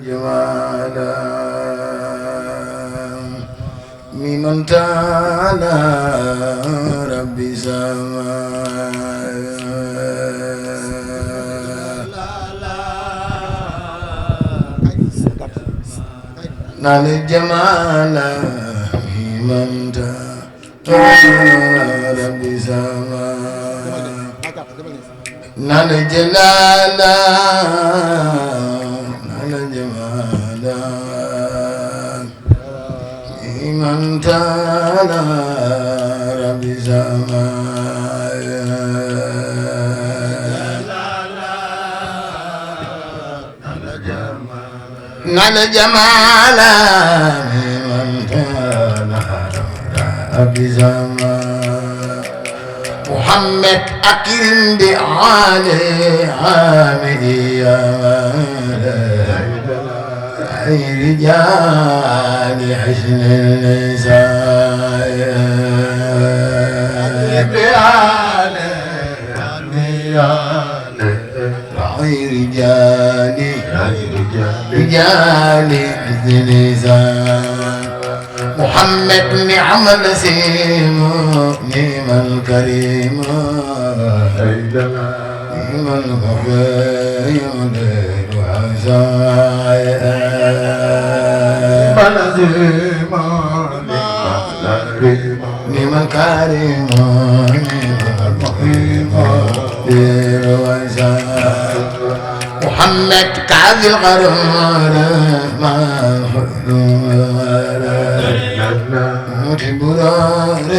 جمالا ممن تعالى ربي سما نال الجمال ممن تعالى ربي سما نال الجلال من تعالى ربي سماء نال جمال من تعالى ربي سماء محمد أكرم بعالي عامدي رجال حسن النساء رجال حسن النساء محمد نعم النسيم نعم الكريم نعم الغفور نعم كريم محمد كعب الغرور ما حلول متبرر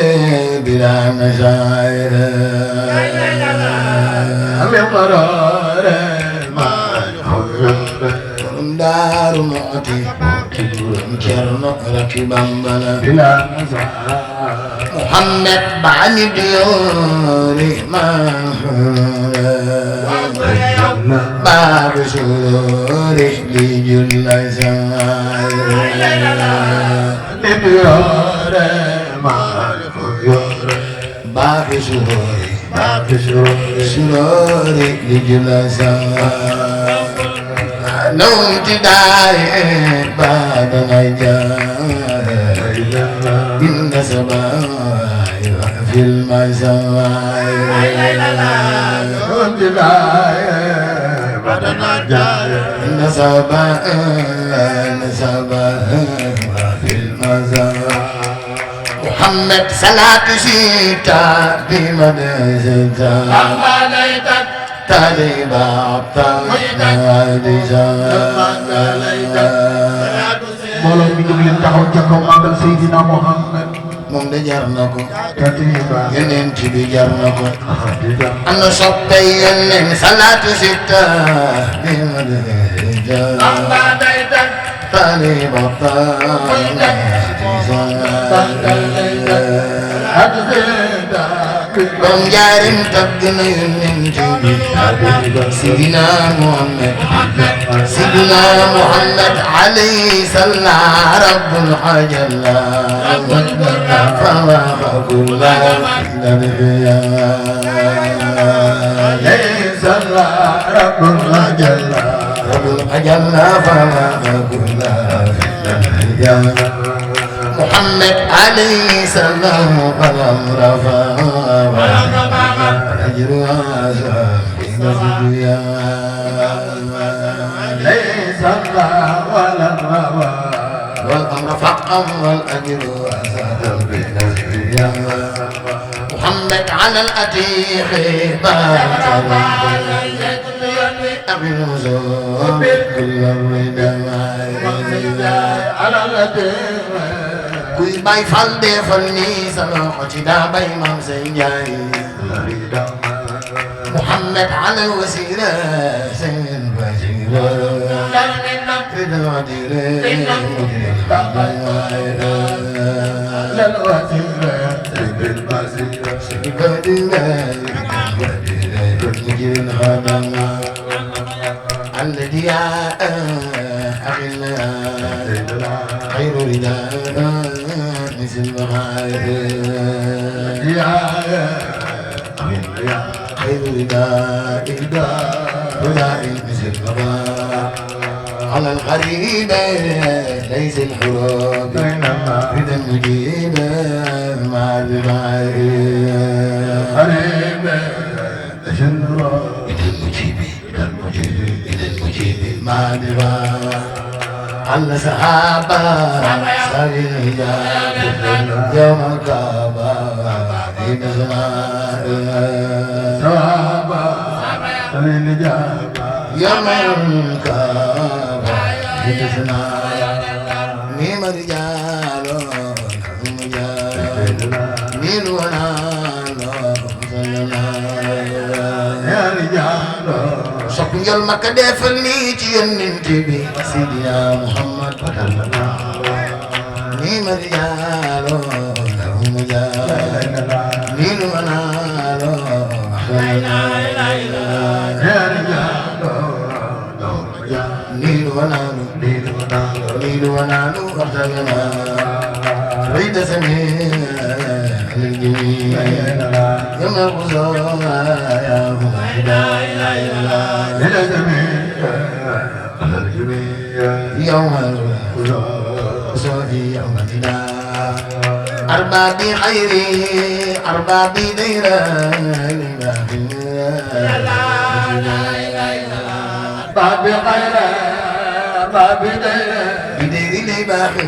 بلا نشاعر القرار ما دار موتي كرنا ركبا بلا محمد بعد ديوري ما باب سروري لجل سماير باب سروري لجل سماير نوم تداي بعد نجاة إن سماي في المسماي نوم تداي بعد نجاة إن سماي في المسماي محمد صلاة سيتا بمدى سيتا تاليبا mbooloo mi jóg leen taxaw ca kaw màggal Seydina Muhammad moom de jar na ko yeneen ci bi jar na ko am na soppe yeneen salaatu sita bi ma de taliba Bom jarim tabdina yunin tibi Sidina Muhammad Sidina Muhammad alayhi salla Rabbul hajalla Fawaqa kulla Nabiya alayhi salla Rabbul hajalla Rabbul hajalla Fawaqa kulla Nabiya محمد عليه السلام قلم رفع أجر في الدنيا ليس الله ولا الرفع والأمر فقم والأجر في الدنيا محمد على الأتيق بات أمن وزور كل الردماء على الأتيق kuy bay fal defal ni sa loxo ci daa bay maam say njaay Muhammad ala wasila seen basira fidal wadire mudil babayra lal wasila seen basira seen badira wadire mudil hadama alladhi ya akhila خير رداء مثل المغارب خير رداء رداء مثل على الغريب ليس الحروب إذا المجيب مع الغريب إذا المجيب مع الغريب على سحابة سبيل الهجاب يوم الكعبة في نزمان سحابة سبيل الهجاب يوم الكعبة في نزمان نيم الرجال نيل ونال يا رجال sopp njol makka defal lii ci yonent bi Sidina Muhammad ni ma rijaalo lahum jaalo ni lu wanaalo ni lu wanaalo waxtagana rayta sami الجميع يوم القصوى يا مهدا يوم القصوى يوم الدنا أربابي خيري أربابي ديرا بابي خيرا بابي ديرا بديري لي باخي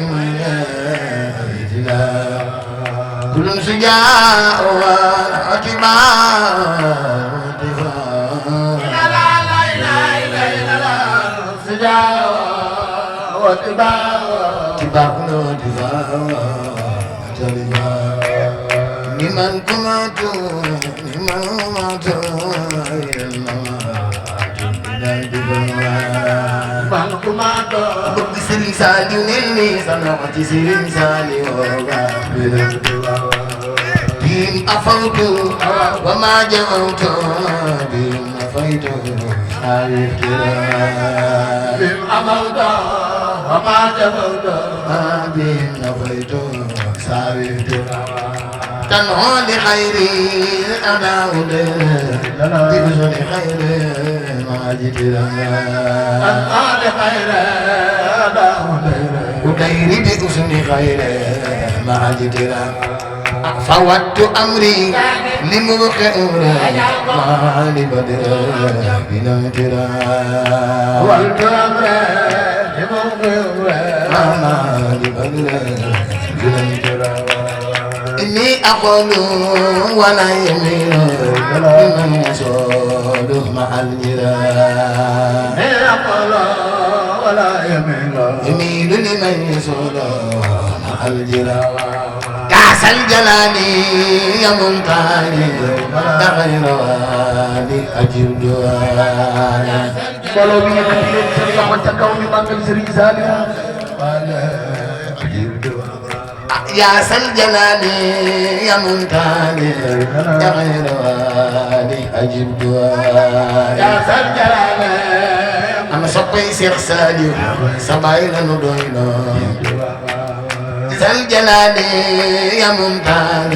كل سجاء واتباع سجاء واتباع لمن كنت لمن مات bëgg Serigne Saliou nil ni sa loxo ci Serigne Saliou bim afawtu wa ma jawtu bim afaytu bim afawtu wa ma jawtu bim afaytu تنهو لخيري أنا تبز لخيري ما جدر تنهو لخيري أنا وديري بأسن خيري ما جدر فوت أمري لموقع ما لبدر بلا ترى فوت أمري لموقع ما لبدر بلا ترى إني أقول ولا يميل لمن يسود مع الجيران إني أقول ولا يميل لمن يسود مع الجيران كأس الجلال يا ممتاز غير وادي أجر جوانا ولو بيدك سريع وتكون من سريع سالم يا سلجلال يا ممتاز يا غير وادي أجب دعاء يا سلجلال أنا صبي سيخ سالي سبايل ندوينا سلجلال يا ممتاز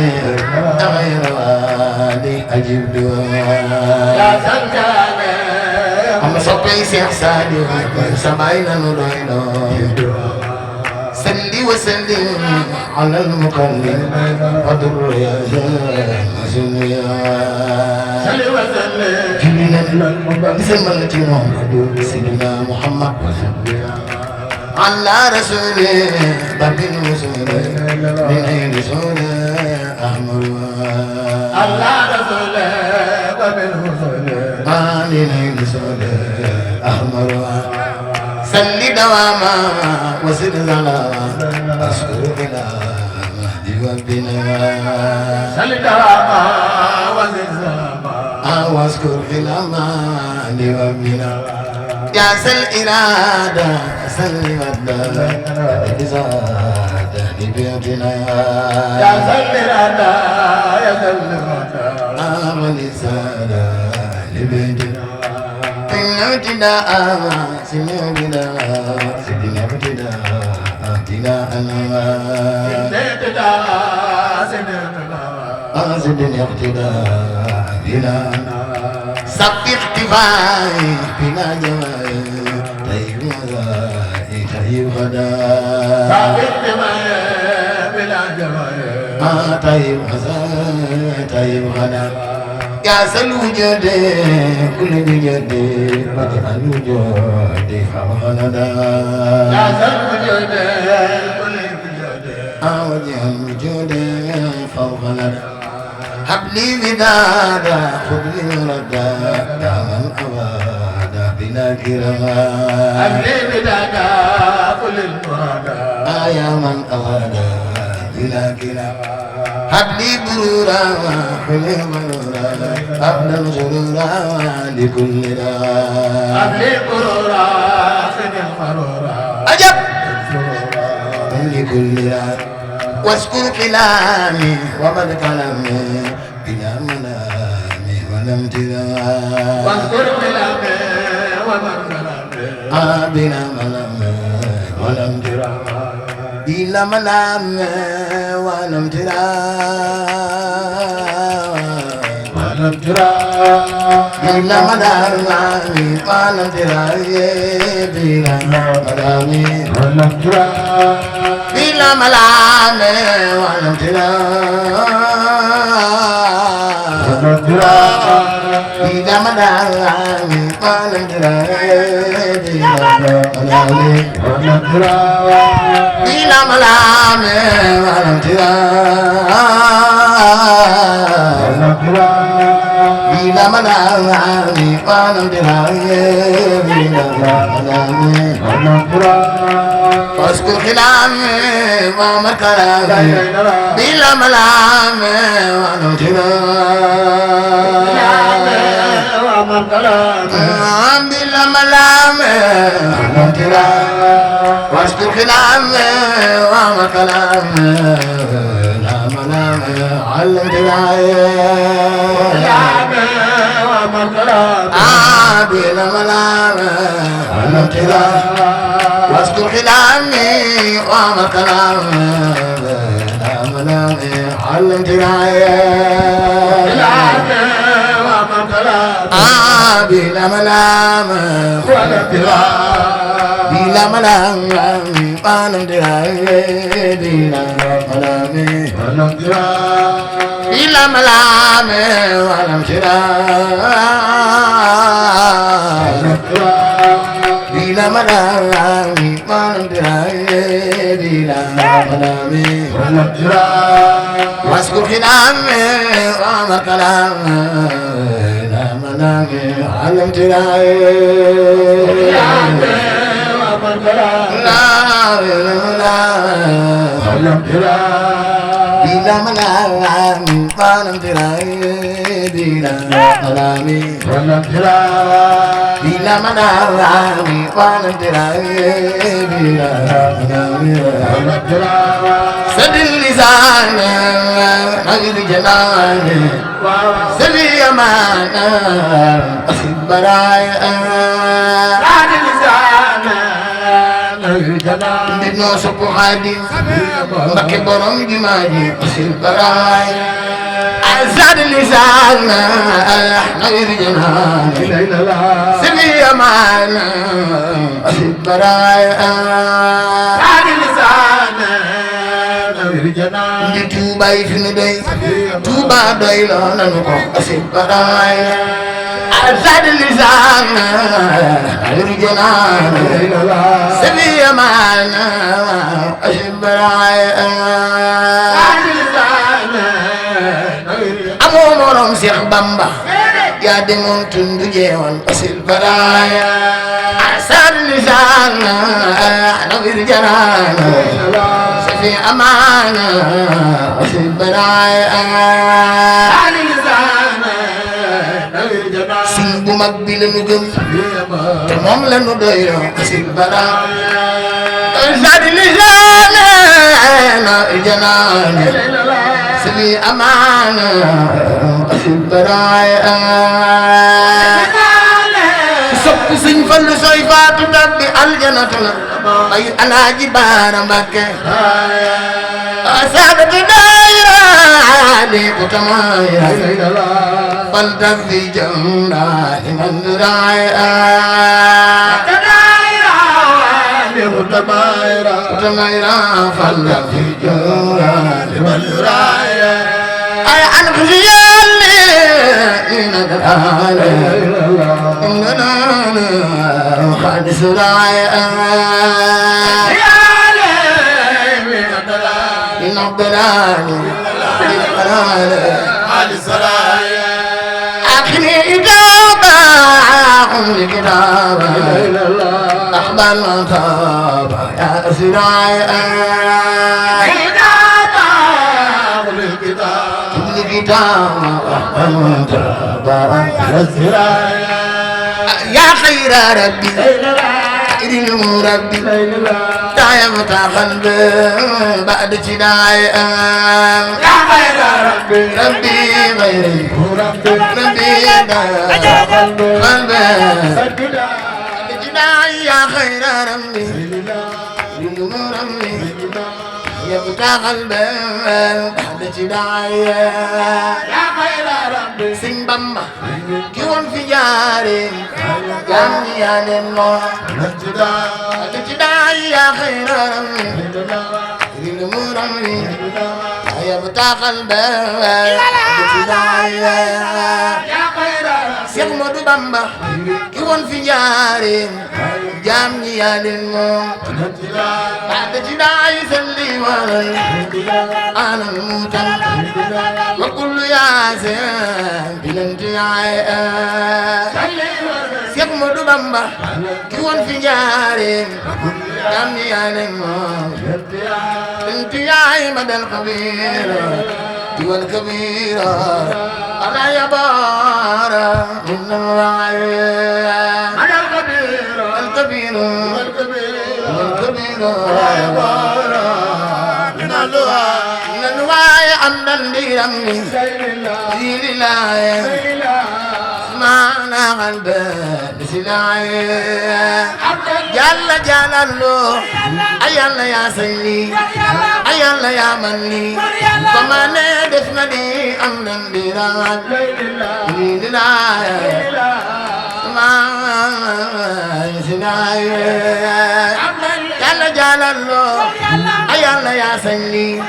يا غير وادي أجب دعاء يا سلجلال أنا صبي سيخ سالي سبايل ندوينا سلي وسلم على المكلم قدر يا سلي وسلم جميلا بسملتنا سيدنا محمد على رسوله باب الوصول من عين رسول أحمر على رسوله باب الوصول من عين رسول أحمر سل دواما وسد ظلاما أشكر بنا مهدي وبنا سل دواما وسد ظلاما واشكر بنا مهدي وبنا يا سل إرادة سل ودى إزادة لبيتنا يا سل إرادة يا سل ودى آمن إزادة لبيتنا ابتداء سنين ابتداء سنين ابتداء ابتداء ابتداء سنين ابتداء ابتداء سب اختفائي بلا جوائي طيب غدائي طيب غدائي سب اختفائي بلا جوائي طيب غدائي طيب غدائي يا سلوجد كل بجد وجه الوجود فوالدا يا سلوجد كل بجد وجه الوجود فوالدا هب لي ودادا خذ لي ردا دام الأوادا بلا كرما هب لي ودادا كل المرادا يا من أوادا بلا كرما هب لي برورا خذ مرورا أبدا سرورا لكل دا هب لي برورا خذ مرورا أجب لكل دا واذكر كلامي ومن كلامي بلا منامي ولم ترى واذكر كلامي ومن كلامي بلا منامي ولم ترى بلا منامي ولم ترى ولم ترى بلا منامي ولم ترى بلا منامي ولم ترى بلا ملامة ولم ترى بلا ملامة ولم ترى بلا ملامة ولم ترى بلا ملامة ولم ترى واذكر كلامي وما كلامي بلا ملامة ولم ترى بلا ملامة ولم ترى واذكر كلامي وما كلامي لا ملامة ولم ترى بلا ملامة ولم ترى واذكر كلامي وما كلامي لا ملامي علم ترايا وما كلامي بلا ملامي ولا ترايا بلا ملامي ولم ترايا بلا ملامي ولم ترايا بلا ملامي ولم ترايا بلا ملامي ولم تراي بلا ملامي ولم تراي واذكر كلامي وما كلامي لا ملامي ولم تراي وما كلامي ولم تراي بلا ملامي ولم تراي بلا ملامي ولم تراي بلا منامي ولم تراي بلا منامي ولم تراي سد اللسان غير جناني سبي أمانا أخذ برايا سد اللسان غير جناني بدنا سبو حديث مكي برم جماجي أخذ برايا زاد اللسان غير جناني سبي أمانا أخذ برايا زاد اللسان غير جناني توبا يفن دوي توبا دوي لنا نكو أخذ برايا زاد اللسان غير جناني سبي أمانا أخذ برايا amoo morom Seex Bamba yaa demoon tundu jeewal asil baraaya asar lisaan nawir jaraana safi amaana asil baraaya suñ bu mag bi la nu gëm te moom la nu doyloo asil baraaya asar lisaan nawir jaraana سبي أمانة أخذ برايا سب سنفل سيفات تبي الجنة أي أنا جبار مكة أسعد دايرة عليك تمايا فلتقضي جمع لمن درايا متمايرا فلتقضي جمع لمن درايا أي أنفسي اللي ندرايا إننا خالص رايا نبراني على السرايا أخني إجابة عمري كتابة أحبال مطابة يا سرايا إجابة عمري كتابة أحبال مطابة يا سرايا يا خير ربي خير المربي دايم تخلب بعد جداي يا خير ربي ربي غيري ربي تخلب جداي يا خير ربي ربي يبقى قلب بعد جداي يا خير ربي سين بامبا كيون في جاري جامي يا نمو جداي يا خير ربي ربي يبقى قلب جداي يا خير ربي سين مودو بامبا كيون في جاري جامي يا نمو بعد جداي سلي أنا الموتى وكل ياسين بلنتياي سيك مودو بامبا كيوان في جارين كامي يالين بلنتياي مدى الكبير كيوان كبير أنا يبارا من الوعي مدى الكبير الكبير يبارا ننواي أمنا لرمي لله سمعنا قلبا بسلاعي جل جلاله أيانا يا سيدي أيانا يا مني كما ندفنا لي أمنا لرمي لله سمعنا سلاعي جل جلاله أيانا يا سيدي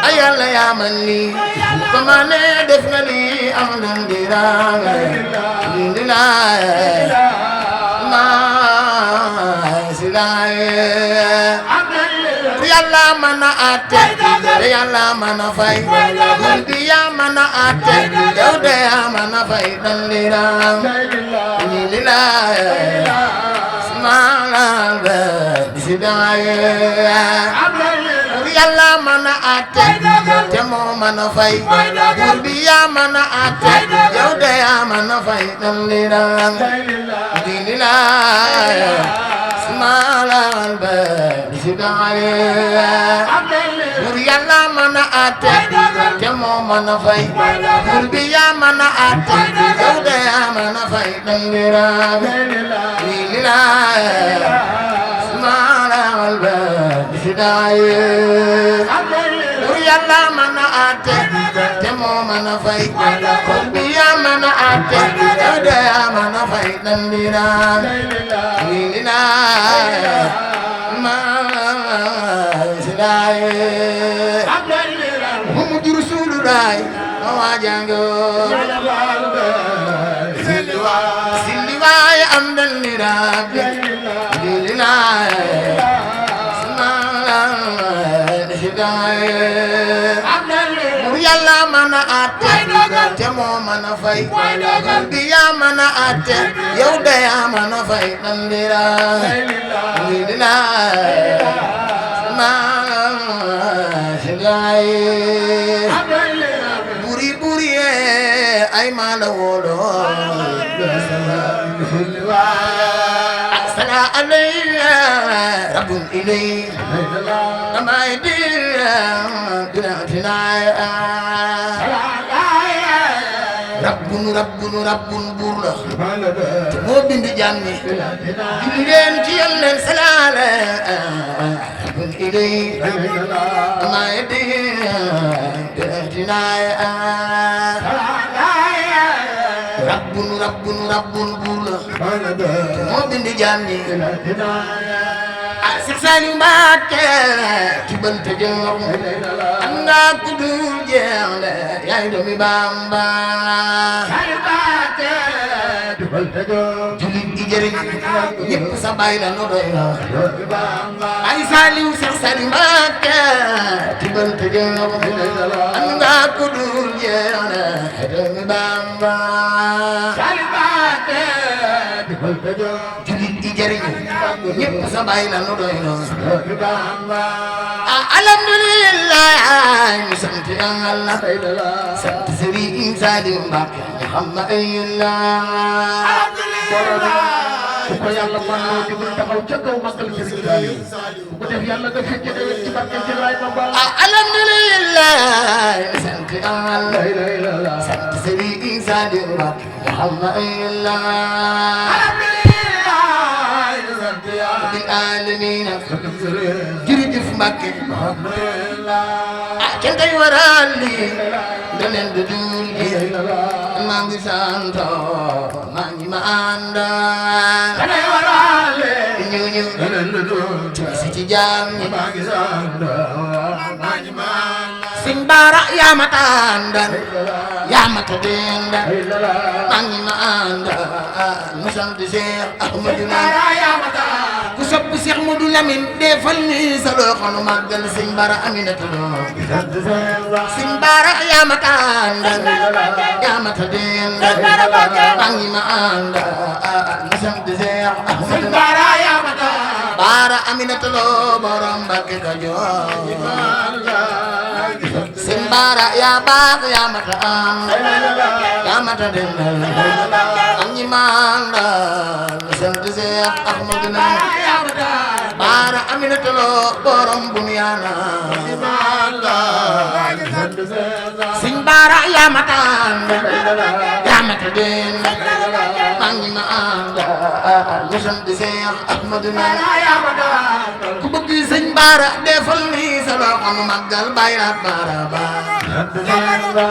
أيانا يا مني كما ندفنا لي أمنا لرمي ما سلاي يلا منا أتى يلا منا فاي يا منا أتى يا منا فاي دليرام ليلا سمعنا بسداي يلا منا أتى تمو منا فاي يا منا أتى يا منا فاي دليرام ليلا سمعنا بسداي يلا منا أتى تمو منا فاي يا منا أتى يا منا فاي دليرام ليلا سمعنا بسداي yalla mana ate temo mana fay bi ya mana ate de ya mana fay dandira lilina ma silay muhammadu rasulullah wajango silwa am dandira lilina yalla mana ate temo mana fay bi ya mana ate yow de ya mana fay dandira lilina ma silay buri buri ay mala wolo asala alayya rabbun ilay ama idira rabbun burla mo bindi jamni len ci yalla salala rabbun ilay ama idira rabbun buur la moo bindi jaam ñi ah Seex Saaliw Mbàkke tibante jëm am nga ku dul jeex le yaay doomi Bamba julit gi jëriñ ñëpp sa baay la no doy la ay Saaliw Seex Saaliw Mbàkke tibante jëm am nga ku dul jeex le yaay doomi Bamba julit gi jëriñ ñëpp sa baay la no doy la alhamdulillah ñu sant Yàlla sant Sëriñ Saaliw Mbàkke xam na ku ko yàlla mën loo jógul taxaw ca kaw magal Sëriñ Saaliw ku ko def yàlla nga fekke déwén ci barke ci laay ma baal alhamdulillah sant Yàlla sant Sëriñ Saaliw Mbàkke xam na bil aalamiina jërëjëf Mbàkke kenn kay waral lii leneen du dul lii maa ngi sant maa ngi ma àndal kay waral ñu leneen du dul si ci jaam ñi maa ngi sant maa ngi ma Sëñ Bara yaa ma tàndal yaa ma tàndal maa ngi ma àndal mu sant Cheikh Ahmadou ku sopp Cheikh Modou Lamine defal ni sa loxo nu màggal Sëñ Bara Aminata Lo Sëñ Bara yaa ma tàndal yaa ma tàndal maa ngi ma àndal mu sant Cheikh Ahmadou Bara Aminata Lo borom Mbàkke Kajoor Sëñ Bara yaa baax yaa mata am yaa mata dendal am ñi mandal sant Seex Ahmadu Bara Aminata Lo borom Bunyana Sëñ Bara yaa mata am yaa mata dendal am ñi mandal sant Seex Ahmadu ku bëgg Sëñ Bara defal ni sa loxo nu màggal Baay Bara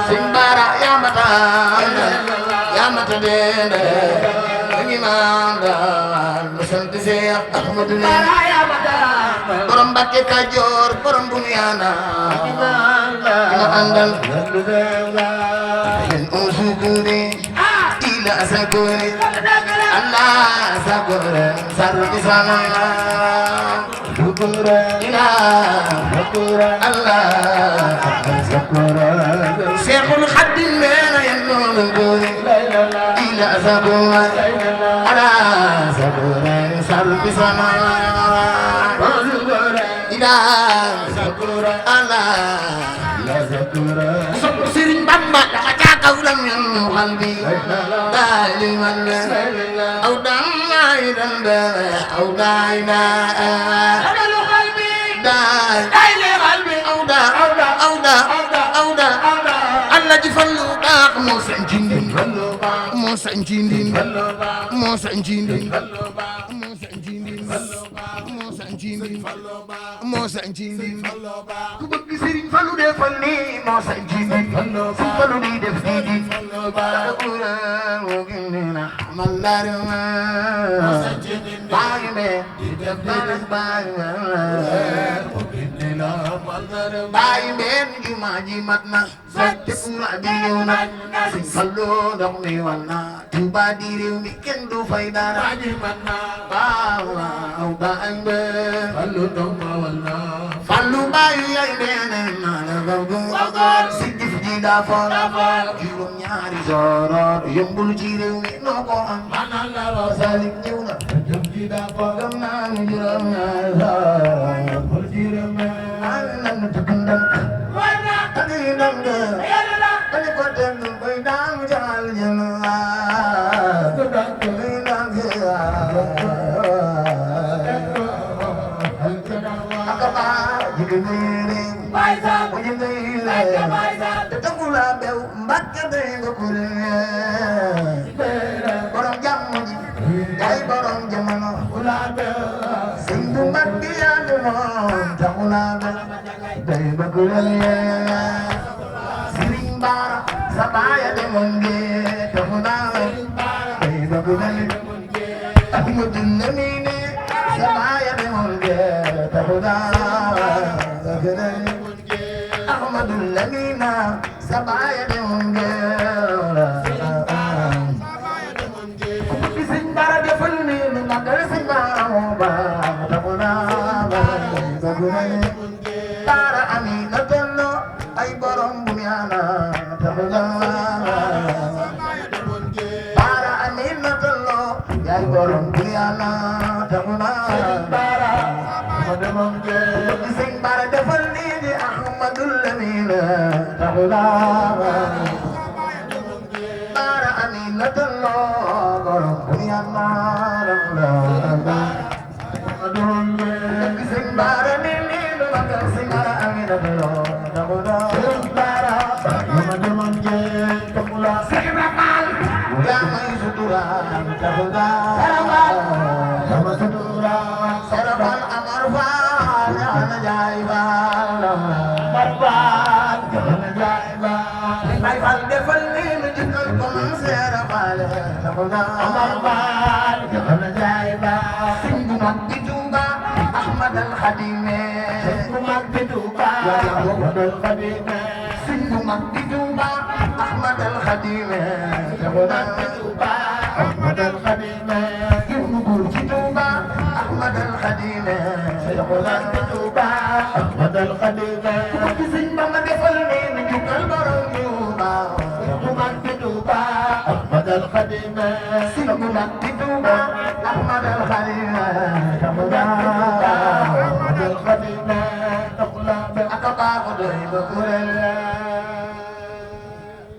Sëñ Bara yaa ma tàndal yaa ma tàndal ngi mandal mu sant Seex Ahmadu borom Mbàkke Kajoor borom Bunyana ma àndal yen usukuri ila asakuri Allah sakure sarbi sana Allah Seexul Xadiim neena yen noonu góori ila sabura ala sabura sarbi sama ila sabura ala sopp Sëriñ Bamba dafa caakaw lam ñun qalbi daliman aw daidan aw daina Allah ji fallu baax moo sañci ndin moo sañci ndin moo sañci ndin moo sañci ndin moo sañci ndin moo sañci ndin ku bëgg Sëriñ Fallu defal ni moo sañci ndin Sëriñ Fallu di def di Alquran moo gënina man dara moo sañci ndin baagi me di def baagi baay mbeen jumaa ji mat na te pura bi ñëw na Sëñ Fallu ndox mi wal na Tuuba di réew mi kenn du fay dara waaw baay mbeen Fallu ndox ma wal na Fallu baayu yay mbeen na la gawgu si jëf ji daa foor juróom ñaari sooroor yombul ci réew mi noo ko am Salik ñëw na jëf ji daa foor gam naa mu juróom ñaari sooroor yombul ci réew mi nan tukundank tagi nang tagi koten koy dang jal jela koy dang akaba jigene baisa jigene tetangula bew Mbàkke de ngokure borom jamm ji ay borom jamono Sëñ bu Mbàkke yàlla moom taxula day ngokure Sëriñ Bara sa baaya demoon ngee taxula أحمد النمين سبايا بمنجي تهدى أحمد النمين سبايا بمنجي بسم بارد فلمي من مدر سبايا تهدى تارا أمينة الله أي برم بنيانا تهدى yaay borom bu yàlla taxu naa bara ma demoon jee sëñ bara defal nii di Ahmadul Lamin taxu naa bara Aminatallah borom bu yàlla taxu naa ma demoon jee sëñ bara nii nii du magal sëñ bara Aminatallah taxu naa bara ma demoon jee taxu naa yaa may suturaan taxu naa sama suturaan Serapal Amar Faal yaa na jaay baal Amar Faal yaa na jaay baal Baay Faal defal nii nu jikkal ko man Serapal taxu naa Amar Faal yaa na jaay baal sëñ bu mag bi Tuuba Ahmad al Xadime sëñ bu mag bi Tuuba Ahmad al Xadime sëñ bu mag bi Tuuba Ahmad al Xadime أحمد الخديم يقول كتوبة أحمد الخديم يقول كتوبة أحمد الخديم كسين ما دفلني من جوك البرمجوبة يقول كتوبة أحمد الخديم يقول كتوبة أحمد الخديم يقول أحمد الخديم يقول أكبر خديم